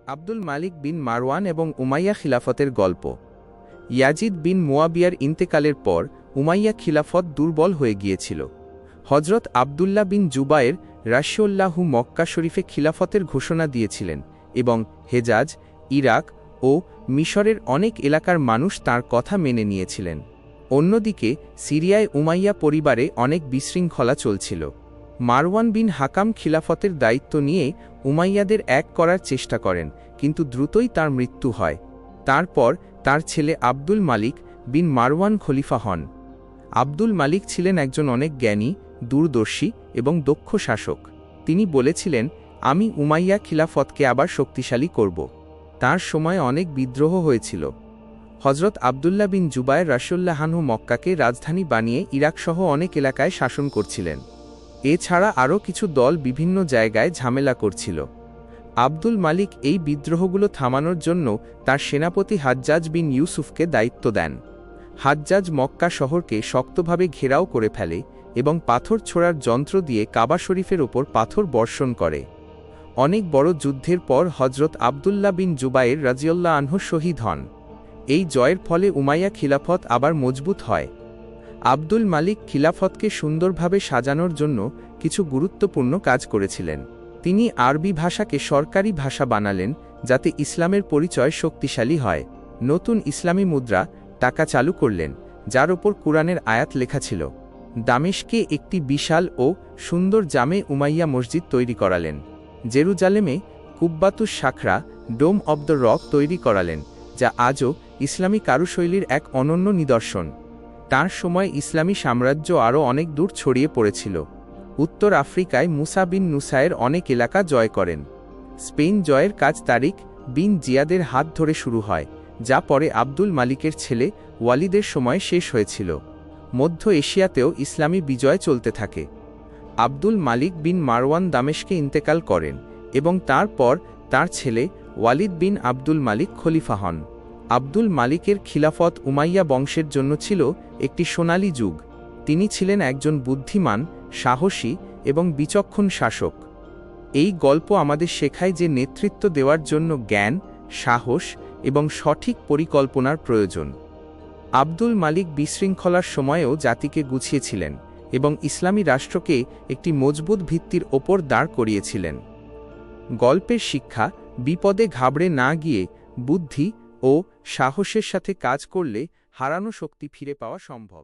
আব্দুল মালিক বিন মারওয়ান এবং উমাইয়া খিলাফতের গল্প। ইয়াজিদ বিন মুয়াবিয়ার ইন্তেকালের পর উমাইয়া খিলাফত দুর্বল হয়ে গিয়েছিল। হজরত আবদুল্লাহ বিন জুবায়ের রাশিউল্লাহু মক্কা শরীফে খিলাফতের ঘোষণা দিয়েছিলেন এবং হেজাজ, ইরাক ও মিশরের অনেক এলাকার মানুষ তাঁর কথা মেনে নিয়েছিলেন। অন্যদিকে সিরিয়ায় উমাইয়া পরিবারে অনেক বিশৃঙ্খলা চলছিল। মারওয়ান বিন হাকাম খিলাফতের দায়িত্ব নিয়ে উমাইয়াদের এক করার চেষ্টা করেন, কিন্তু দ্রুতই তার মৃত্যু হয়। তারপর তার ছেলে আব্দুল মালিক বিন মারওয়ান খলিফা হন। আব্দুল মালিক ছিলেন একজন অনেক জ্ঞানী, দূরদর্শী এবং দক্ষ শাসক। তিনি বলেছিলেন, আমি উমাইয়া খিলাফতকে আবার শক্তিশালী করব। তার সময় অনেক বিদ্রোহ হয়েছিল। হজরত আবদুল্লাহ বিন জুবায়ের রাশিউল্লাহ আনহু মক্কাকে রাজধানী বানিয়ে ইরাকসহ অনেক এলাকায় শাসন করছিলেন। এছাড়া আরও কিছু দল বিভিন্ন জায়গায় ঝামেলা করছিল। আব্দুল মালিক এই বিদ্রোহগুলো থামানোর জন্য তার সেনাপতি হাজ্জাজ বিন ইউসুফকে দায়িত্ব দেন। হাজ্জাজ মক্কা শহরকে শক্তভাবে ঘেরাও করে ফেলে এবং পাথর ছোড়ার যন্ত্র দিয়ে কাবা শরীফের ওপর পাথর বর্ষণ করে। অনেক বড় যুদ্ধের পর হজরত আবদুল্লাহ বিন জুবায়ের রাজিয়াল্লাহু আনহু শহীদ হন। এই জয়ের ফলে উমাইয়া খিলাফত আবার মজবুত হয়। আব্দুল মালিক খিলাফতকে সুন্দরভাবে সাজানোর জন্য কিছু গুরুত্বপূর্ণ কাজ করেছিলেন। তিনি আরবি ভাষাকে সরকারি ভাষা বানালেন, যাতে ইসলামের পরিচয় শক্তিশালী হয়। নতুন ইসলামী মুদ্রা, টাকা চালু করলেন, যার ওপর কুরআনের আয়াত লেখা ছিল। দামেশকে একটি বিশাল ও সুন্দর জামে উমাইয়া মসজিদ তৈরি করালেন। জেরুজালেমে কুব্বাতুস সাখরা, ডোম অব দ্য রক তৈরি করালেন, যা আজও ইসলামী কারুশৈলীর এক অনন্য নিদর্শন। তার সময় ইসলামী সাম্রাজ্য আরও অনেক দূর ছড়িয়ে পড়েছিল। উত্তর আফ্রিকায় মুসা বিন নুসায়ের অনেক এলাকা জয় করেন। স্পেন জয়ের কাজ তারিক বিন জিয়াদের হাত ধরে শুরু হয়, যা পরে আব্দুল মালিকের ছেলে ওয়ালিদের সময় শেষ হয়েছিল। মধ্য এশিয়াতেও ইসলামী বিজয় চলতে থাকে। আব্দুল মালিক বিন মারওয়ান দামেশকে ইন্তেকাল করেন এবং তারপর তার ছেলে ওয়ালিদ বিন আব্দুল মালিক খলিফা হন। আব্দুল মালিকের খিলাফত উমাইয়া বংশের জন্য ছিল একটি সোনালী যুগ। তিনি ছিলেন একজন বুদ্ধিমান, সাহসী এবং বিচক্ষণ শাসক। এই গল্প আমাদের শেখায় যে নেতৃত্ব দেওয়ার জন্য জ্ঞান, সাহস এবং সঠিক পরিকল্পনার প্রয়োজন। আব্দুল মালিক বিশৃঙ্খলার সময়েও জাতিকে গুছিয়েছিলেন এবং ইসলামী রাষ্ট্রকে একটি মজবুত ভিত্তির ওপর দাঁড় করিয়েছিলেন। গল্পের শিক্ষা: বিপদে ঘাবড়ে না গিয়ে বুদ্ধি ও সাহসের সাথে কাজ করলে হারানো শক্তি ফিরে পাওয়া সম্ভব।